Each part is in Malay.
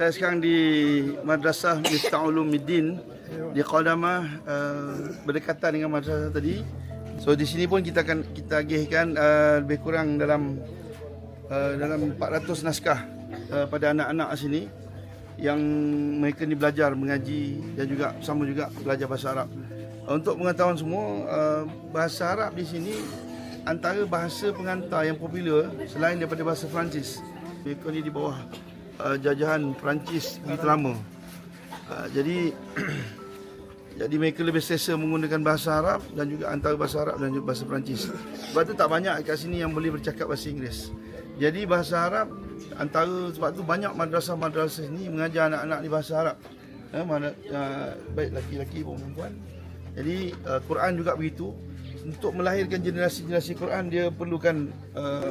Saya sekarang di Madrasah Miftah Ulumuddin di Qadamah, berdekatan dengan madrasah tadi. So di sini pun kita agihkan lebih kurang dalam 400 naskah pada anak-anak sini yang mereka ni belajar mengaji dan juga sama juga belajar bahasa Arab. Untuk pengetahuan semua, bahasa Arab di sini antara bahasa pengantar yang popular selain daripada bahasa Perancis. Mereka ni di bawah jajahan Perancis begitu lama. Jadi mereka lebih selesa menggunakan bahasa Arab dan juga antara bahasa Arab dan juga bahasa Perancis. Sebab tu tak banyak kat sini yang boleh bercakap bahasa Inggeris. Jadi bahasa Arab sebab tu banyak madrasah-madrasah ni mengajar anak-anak di bahasa Arab. Baik laki-laki maupun perempuan. Jadi Quran juga begitu. Untuk melahirkan generasi-generasi Quran, dia perlukan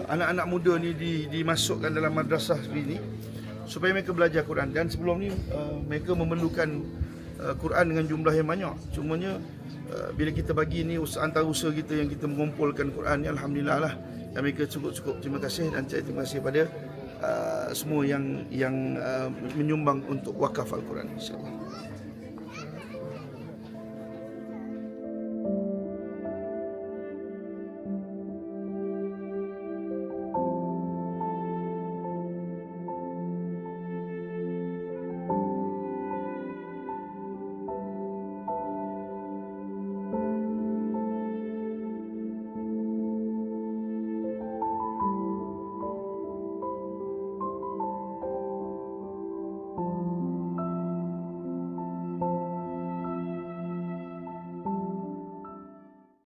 anak-anak muda ni dimasukkan dalam madrasah seperti ini supaya mereka belajar Quran. Dan sebelum ni mereka memerlukan Quran dengan jumlah yang banyak. Cumanya bila kita bagi ni antara usaha kita yang kita mengumpulkan Quran ni, alhamdulillah lah. Dan mereka cukup terima kasih, dan saya terima kasih pada semua yang menyumbang untuk wakaf Al-Quran, insya-Allah.